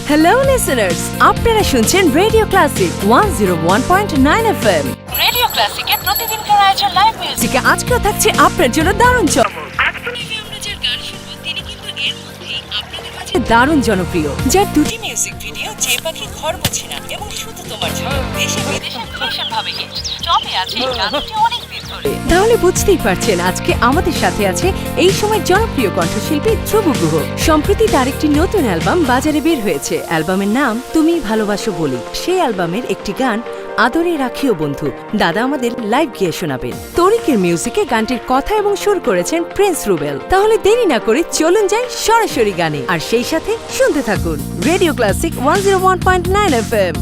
Hello listeners, আপনারা শুনছেন radio classic 101.9 FM। Radio ক্লাসিকের প্রতিদিনকার আয়োজন লাইভ মিউজিকে আজকেও থাকছে আপনার জন্য দারুণ চমক। আমরা যে গান শুনবো তিনি কিন্তু এর মধ্যেই আপনাদের মাঝে দারুণ জনপ্রিয়, যার দুটি মিউজিক ভিডিও যে পাখি ঘর বোঝে না এবং শুধু তোমার জন্য দেশে বিদেশে ভীষণ ভাবে হিট টপে আছে এই গানটি অনেক দিন ধরে। তাহলে বুঝতেই পারছেন আজকে আমাদের সাথে আছে এই সময়ের জনপ্রিয় কণ্ঠশিল্পী ধ্রুব গুহ। সম্প্রতি তার একটি নতুন অ্যালবাম বাজারে বের হয়েছে। অ্যালবামের নাম তুমি ভালোবাসো বলি। সেই অ্যালবামের একটি গান আদরে রাখিও বন্ধু দাদা আমাদের লাইভ গিয়ে শোনাবেন। তরিকের মিউজিকে গানটির কথা এবং সুর করেছেন প্রিন্স রুবেল। তাহলে দেরি না করে চলুন যাই সরাসরি গানে, আর সেই সাথে শুনতে থাকুন রেডিও ক্লাসিক 101.9 FM।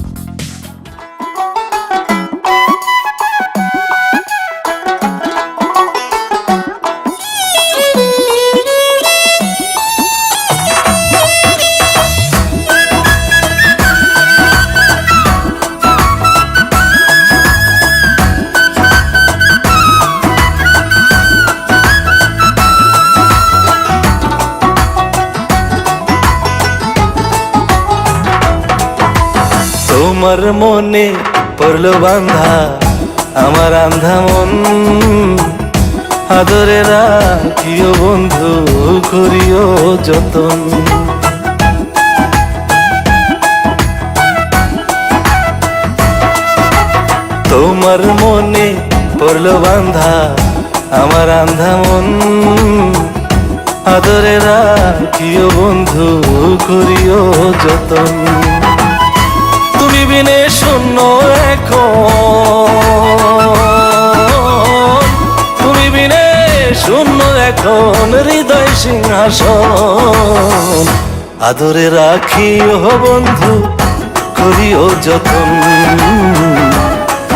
তোমার মনে পড়লো বান্ধা আমার আন্ধা মন, আদরে রাখিও বন্ধু করিও যতন। তোমার মনে পড়লো বান্ধা আমার আন্ধা মন, আদরে রাখিও বন্ধু করিও যতন। তুমি বিনে শূন্য এখন, তুমি বিনে শূন্য এখন হৃদয় সিংহাসন, আদরে রাখিও বন্ধু করিও যতন,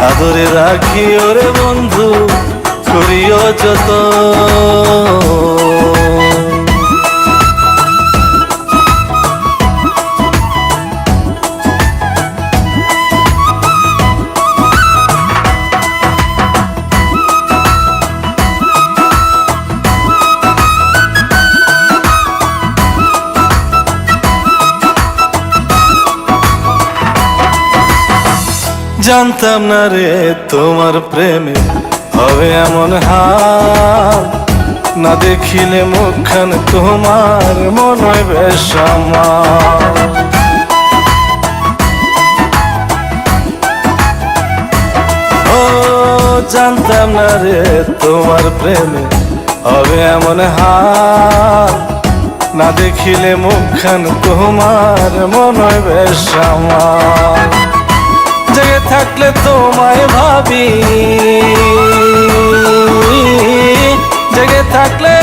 আদরে রাখিও রে বন্ধু করিও যতন। জানতাম না রে তোমার প্রেমে হবে এমন হাল, না দেখিলে মুখখান তোমার মন হয় বেশ আমার। ও জানতাম না রে তোমার প্রেমে হবে এমন হাল, না দেখিলে মুখখান তোমার মন হয় বেশ আমার। জেগে থাকলে তোমায় ভাবি, জেগে থাকলে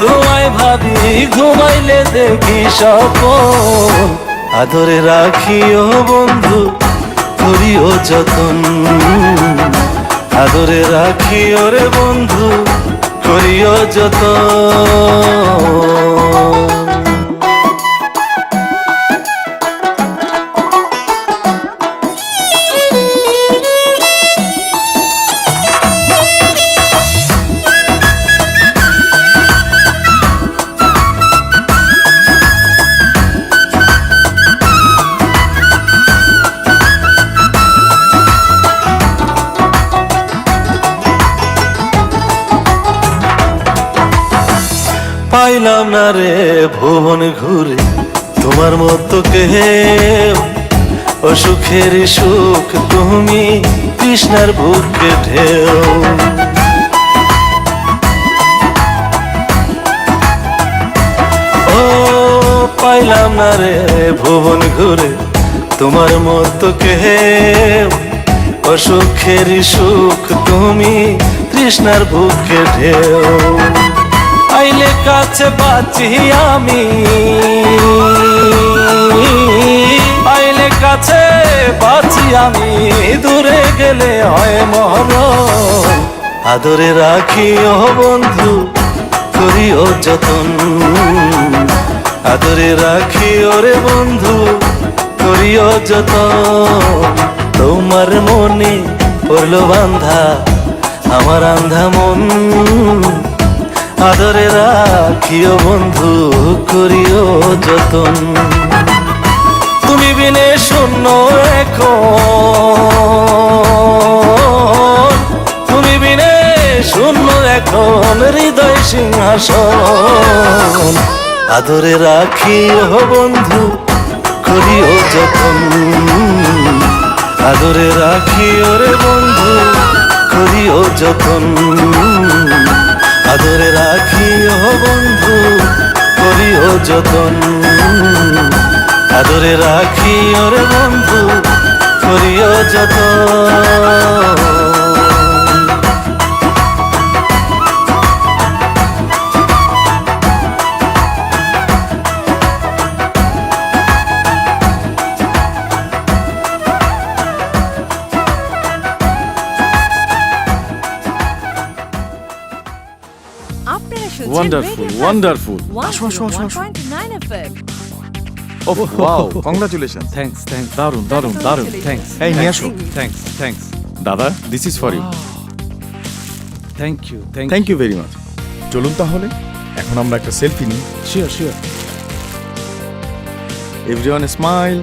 তোমায় ভাবি, ঘুমাইলে দেখি স্বপ্ন, আদরে রাখিও বন্ধু করিও যতন, আদরে রাখিও রে বন্ধু করিও যতন। পাইলাম না রে ভুবন ঘুরে তোমার মতো কেউ, ও সুখের সুখ তুমি কৃষ্ণার বুকে ঢেউ। ও পাইলাম না রে ভুবন ঘুরে তোমার মতো কেউ, ও সুখের সুখ তুমি কৃষ্ণার বুকে ঢেউ। আইলে কাছে বাঁচি আমি, আইলে কাছে বাঁচি আমি, দূরে গেলে হয় মরণ, আদরে রাখিও বন্ধু করিও যতন, আদরে রাখিও রে বন্ধু করিও যতন। তোমার মনে পড়লো বান্ধা আমার আন্ধা মন, আদরে রাখিও বন্ধু করিও যতন। তুমি বিনে শূন্য এখন, তুমি বিনে শূন্য এখন হৃদয় সিংহাসন। আদরে রাখি ও বন্ধু করিও যতন, আদরে রাখি ওরে বন্ধু করিও যতন, আদরে রাখি ও বন্ধু করিও যতন, আদরে রাখি ওরে বন্ধু করিও যতন। আপনারা শুনছেন Wonderful, Radio wonderful. Classic আসো, আসো, আসো, আসো। 101.9 FM Oh, wow, congratulations. Thanks thanks দারুন দারুন দারুন থ্যাঙ্কস এই নিয়ে আসো। থ্যাঙ্কস থ্যাঙ্কস দাদা, this is for you. Thank you Thank you very much. চলুন তাহলে এখন আমরা একটা সেলফি নিই। Sure sure Everyone smile.